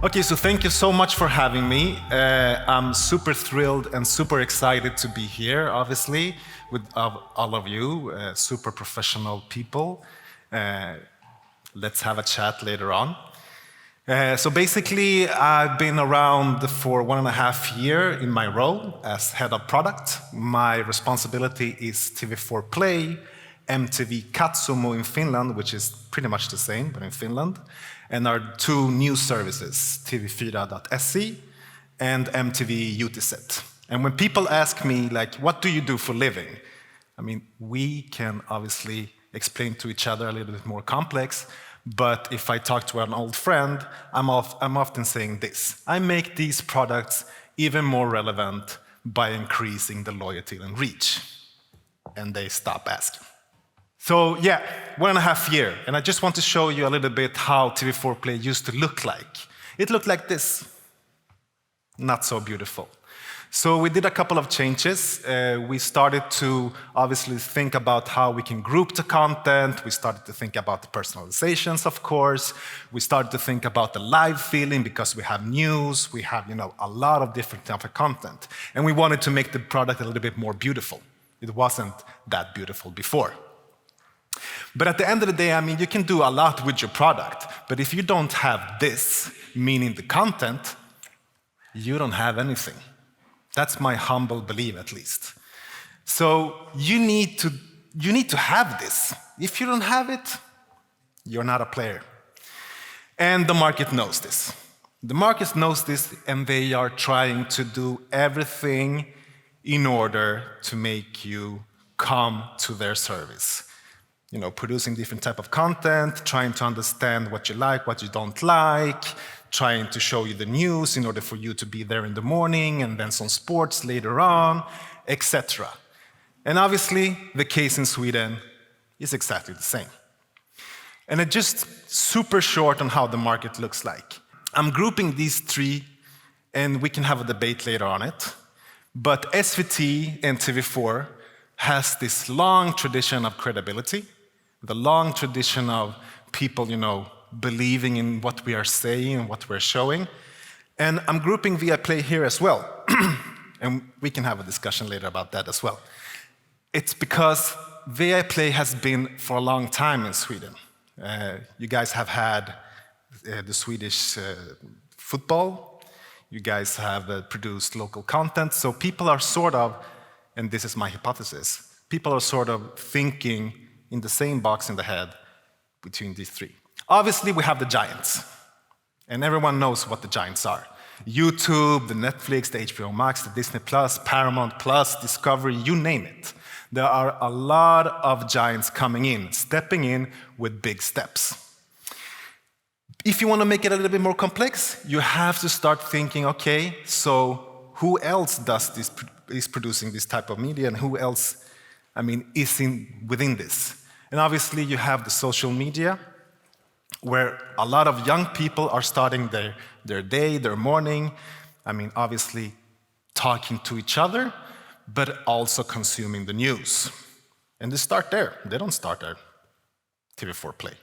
Okay, so thank you so much for having me. I'm super thrilled and super excited to be here, obviously, with all of you, super professional people. Let's have a chat later on. So basically, I've been around for 1.5 years in my role as head of product. My responsibility is TV4 Play, MTV Katsomo in Finland, which is pretty much the same, but in Finland, and our two news services, TV4.se and MTV UTZ. And when people ask me, like, what do you do for living? I mean, we can obviously explain to each other a little bit more complex, but if I talk to an old friend, I'm often saying this: I make these products even more relevant by increasing the loyalty and reach. And they stop asking. So yeah, 1.5 years, and I just want to show you a little bit how TV4 Play used to look like. It looked like this. Not so beautiful. So we did a couple of changes. We started to obviously think about how we can group the content. We started to think about the personalizations, of course. We started to think about the live feeling because we have news, we have a lot of different types of content. And we wanted to make the product a little bit more beautiful. It wasn't that beautiful before. But at the end of the day, I mean, you can do a lot with your product, but if you don't have this, meaning the content, you don't have anything. That's my humble belief, at least. So you need to have this. If you don't have it, you're not a player. And the market knows this. The market knows this, and they are trying to do everything in order to make you come to their service. Producing different type of content, trying to understand what you like, what you don't like, trying to show you the news in order for you to be there in the morning, and then some sports later on, etc. And obviously, the case in Sweden is exactly the same. And it's just super short on how the market looks like. I'm grouping these three, and we can have a debate later on it. But SVT and TV4 has this long tradition of credibility, the long tradition of people, believing in what we are saying and what we're showing. And I'm grouping Viaplay here as well. And we can have a discussion later about that as well. It's because Viaplay has been for a long time in Sweden. You guys have had the Swedish football. You guys have produced local content. So people are sort of, and this is my hypothesis, people are sort of thinking in the same box in the head between these three. Obviously, we have the giants, and everyone knows what the giants are. YouTube, the Netflix, the HBO Max, the Disney Plus, Paramount Plus, Discovery, you name it. There are a lot of giants coming in, stepping in with big steps. If you want to make it a little bit more complex, you have to start thinking, okay, so who else is producing this type of media, and who else, is within this? And obviously, you have the social media, where a lot of young people are starting their day, their morning, obviously talking to each other, but also consuming the news. And they start there. They don't start at TV4 Play.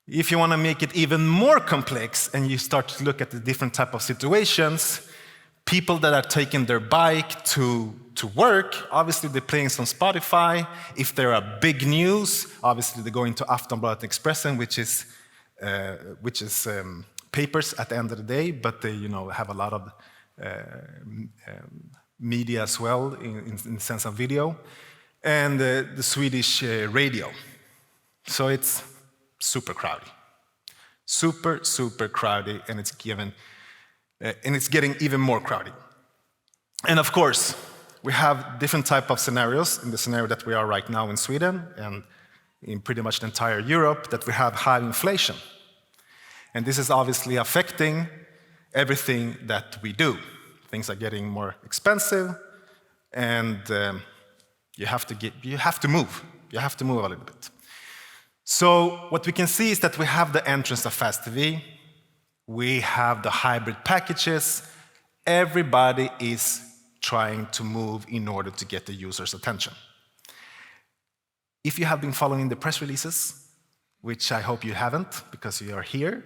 If you want to make it even more complex and you start to look at the different type of situations, people that are taking their bike to work, obviously they're playing some Spotify. If there are big news, obviously they go into Aftonbladet Expressen, which is papers at the end of the day, but they have a lot of media as well in the sense of video, and the Swedish radio. So it's super crowded, super crowded, and it's getting even more crowded. And of course, we have different type of scenarios in the scenario that we are right now in Sweden and in pretty much the entire Europe, that we have high inflation. And this is obviously affecting everything that we do. Things are getting more expensive, and you have to move. You have to move a little bit. So what we can see is that we have the entrance of Fast TV. We have the hybrid packages. Everybody is trying to move in order to get the user's attention. If you have been following the press releases, which I hope you haven't because you are here,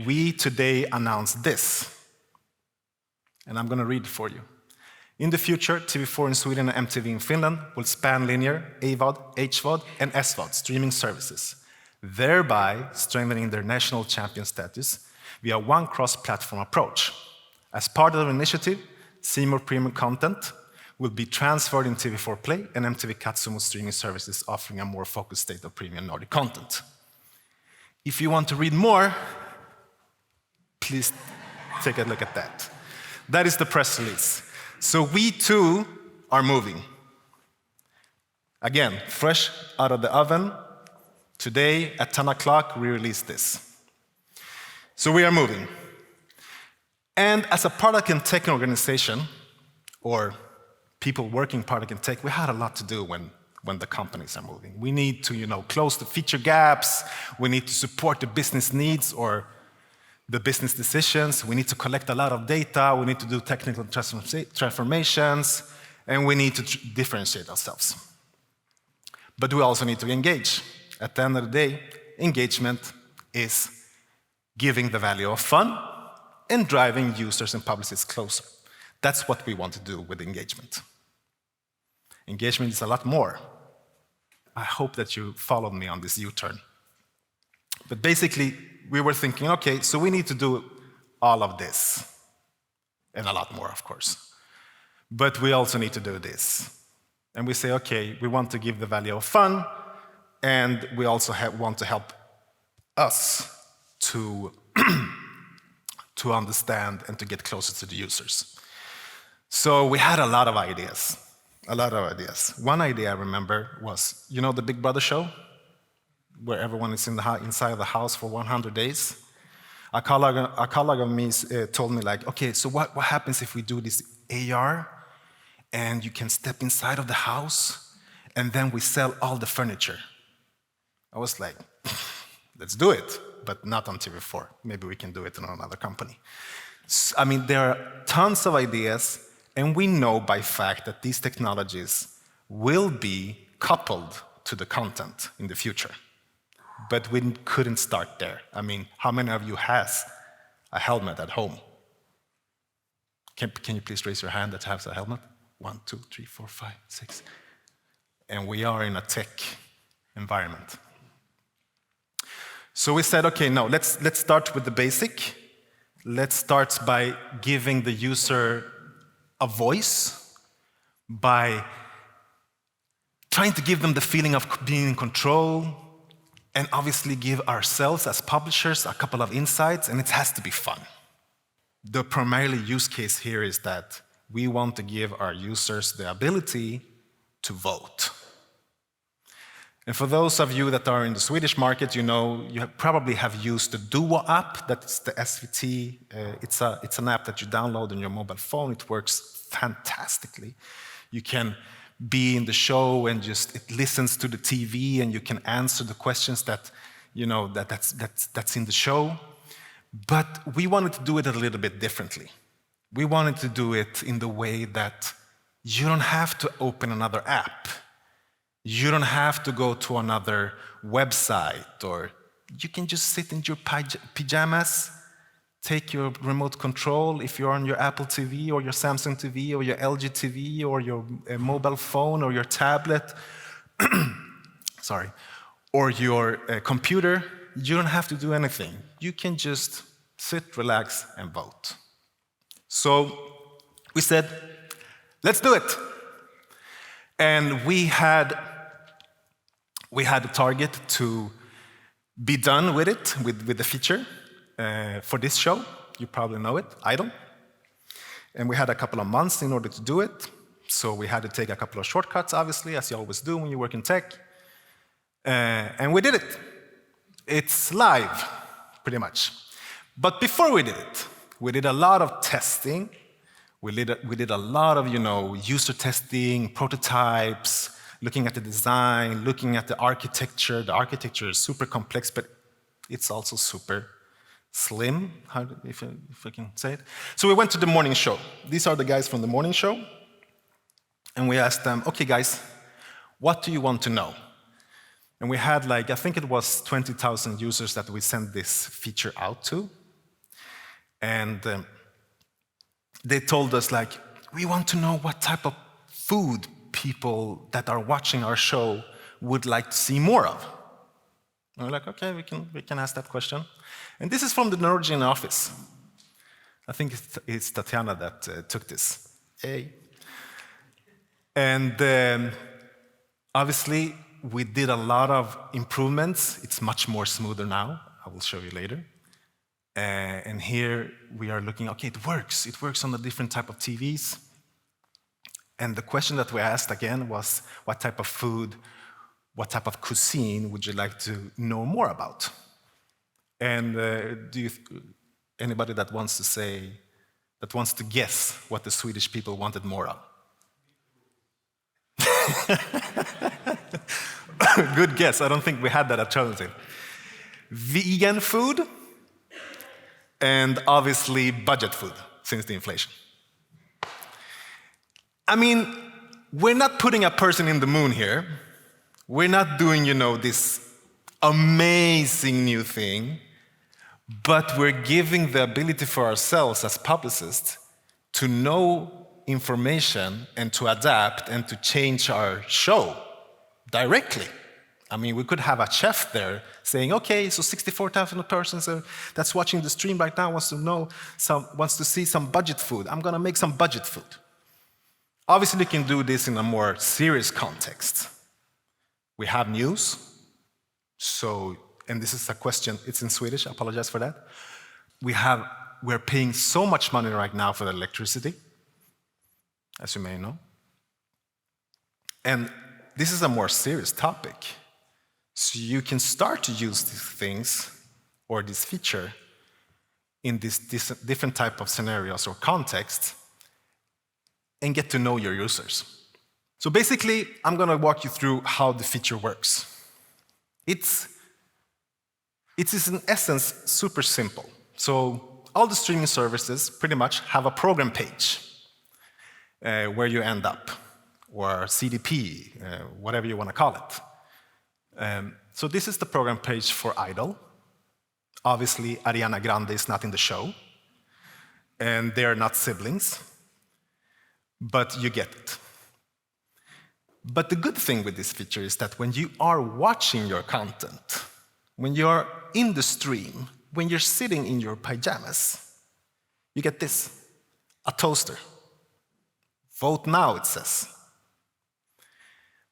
we today announced this. And I'm going to read it for you. In the future, TV4 in Sweden and MTV in Finland will span linear, AVOD, HVOD, and SVOD streaming services, thereby strengthening their national champion status via one cross-platform approach. As part of the initiative, C More premium content will be transferred in TV4 Play and MTV Katsumo streaming services, offering a more focused state of premium Nordic content. If you want to read more, please take a look at that. That is the press release. So we too are moving. Again, fresh out of the oven. Today at 10 o'clock, we release this. So we are moving. And as a product and tech organization, or people working product and tech, we had a lot to do when the companies are moving. We need to close the feature gaps. We need to support the business needs or the business decisions. We need to collect a lot of data. We need to do technical transformations. And we need to differentiate ourselves. But we also need to engage. At the end of the day, engagement is giving the value of fun and driving users and publicists closer. That's what we want to do with engagement. Engagement is a lot more. I hope that you followed me on this U-turn. But basically, we were thinking, okay, so we need to do all of this. And a lot more, of course. But we also need to do this. And we say, okay, we want to give the value of fun, and we also want to help us to understand and to get closer to the users. So we had a lot of ideas. One idea I remember was, the Big Brother show, where everyone is inside of the house for 100 days. A colleague of me told me, okay, so what happens if we do this AR, and you can step inside of the house, and then we sell all the furniture? I was like, let's do it, but not on TV4. Maybe we can do it in another company. I mean, there are tons of ideas, and we know by fact that these technologies will be coupled to the content in the future. But we couldn't start there. I mean, how many of you has a helmet at home? Can you please raise your hand that has a helmet? 1, 2, 3, 4, 5, 6. And we are in a tech environment. So we said, okay, no, let's start with the basic. Let's start by giving the user a voice, by trying to give them the feeling of being in control, and obviously give ourselves as publishers a couple of insights, and it has to be fun. The primary use case here is that we want to give our users the ability to vote. And for those of you that are in the Swedish market, you probably have used the Duo app. That's the SVT. It's an app that you download on your mobile phone. It works fantastically. You can be in the show and it listens to the TV, and you can answer the questions that's in the show. But we wanted to do it a little bit differently. We wanted to do it in the way that you don't have to open another app. You don't have to go to another website, or you can just sit in your pajamas, take your remote control if you're on your Apple TV or your Samsung TV or your LG TV or your mobile phone or your tablet, sorry, or your computer. You don't have to do anything. You can just sit, relax, and vote. So we said, let's do it. And we had a target to be done with it, with the feature for this show. You probably know it, Idol. And we had a couple of months in order to do it. So we had to take a couple of shortcuts, obviously, as you always do when you work in tech. And we did it. It's live, pretty much. But before we did it, we did a lot of testing. We did a lot of, user testing, prototypes, looking at the design, looking at the architecture. The architecture is super complex, but it's also super slim, if I can say it. So we went to the morning show. These are the guys from the morning show. And we asked them, okay, guys, what do you want to know? And we had I think it was 20,000 users that we sent this feature out to. And they told us, like, we want to know what type of food people that are watching our show would like to see more of. And we're like, okay, we can ask that question. And this is from the Norwegian office. I think it's Tatiana that took this. Hey. And obviously, we did a lot of improvements. It's much more smoother now. I will show you later. And here we are looking, okay, it works. It works on the different type of TVs. And the question that we asked again was, what type of food, what type of cuisine would you like to know more about? And anybody that wants to guess what the Swedish people wanted more of? Good guess. I don't think we had that alternative. Vegan food, and obviously budget food, since the inflation. I mean, we're not putting a person in the moon here. We're not doing, this amazing new thing, but we're giving the ability for ourselves as publicists to know information and to adapt and to change our show directly. I mean, we could have a chef there saying, okay, so 64,000 persons that's watching the stream right now wants to see some budget food. I'm gonna make some budget food. Obviously, you can do this in a more serious context. We have news, and this is a question, it's in Swedish, I apologize for that. We're paying so much money right now for the electricity, as you may know. And this is a more serious topic. So you can start to use these things, or this feature, in this different type of scenarios or contexts, and get to know your users. So basically, I'm gonna walk you through how the feature works. It is in essence super simple. So all the streaming services pretty much have a program page where you end up, or CDP, whatever you wanna call it. So this is the program page for Idol. Obviously, Ariana Grande is not in the show, and they are not siblings, but you get it. But the good thing with this feature is that when you are watching your content, when you're in the stream, when you're sitting in your pajamas, you get this, a toaster. Vote now, it says.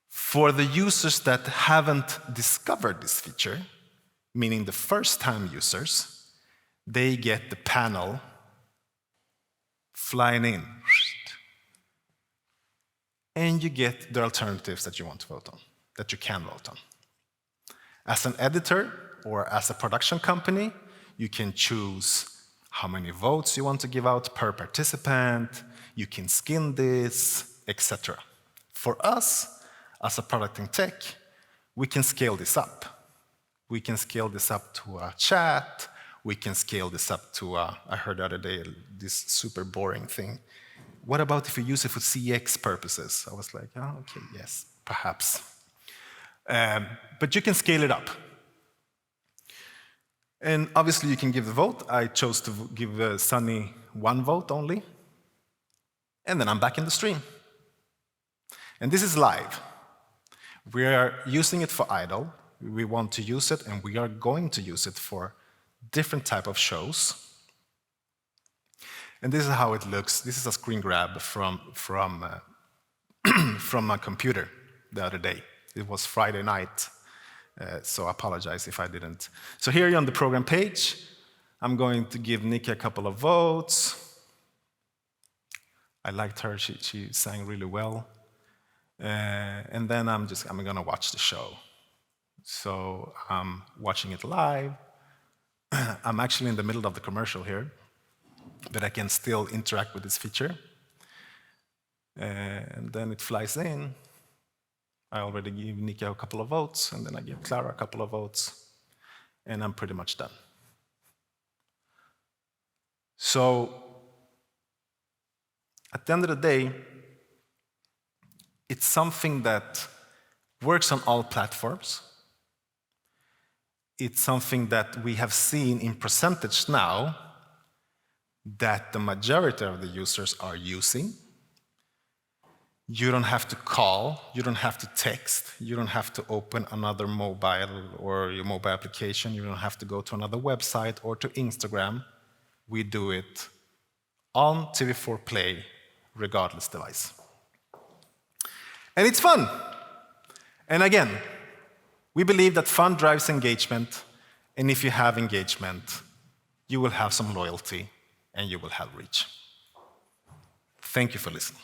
For the users that haven't discovered this feature, meaning the first-time users, they get the panel flying in. And you get the alternatives that you want to vote on, that you can vote on. As an editor or as a production company, you can choose how many votes you want to give out per participant, you can skin this, etc. For us, as a product in tech, we can scale this up. We can scale this up to a chat, we can scale this up to I heard the other day, this super boring thing. What about if you use it for CX purposes? I was like, oh, okay, yes, perhaps. But you can scale it up. And obviously you can give the vote. I chose to give Sunny 1 vote only. And then I'm back in the stream. And this is live. We are using it for Idol. We want to use it, and we are going to use it for different type of shows. And this is how it looks. This is a screen grab from my computer the other day. It was Friday night, so I apologize if I didn't. So here you're on the program page. I'm going to give Nikki a couple of votes. I liked her, she sang really well. And then I'm gonna watch the show. So I'm watching it live. I'm actually in the middle of the commercial here, but I can still interact with this feature. And then it flies in. I already gave Nika a couple of votes, and then I give Clara a couple of votes, and I'm pretty much done. So at the end of the day, it's something that works on all platforms. It's something that we have seen in percentage now that the majority of the users are using. You don't have to call, you don't have to text, you don't have to open another mobile or your mobile application, you don't have to go to another website or to Instagram. We do it on TV4 Play, regardless device. And it's fun. And again, we believe that fun drives engagement, and if you have engagement, you will have some loyalty and you will have reach. Thank you for listening.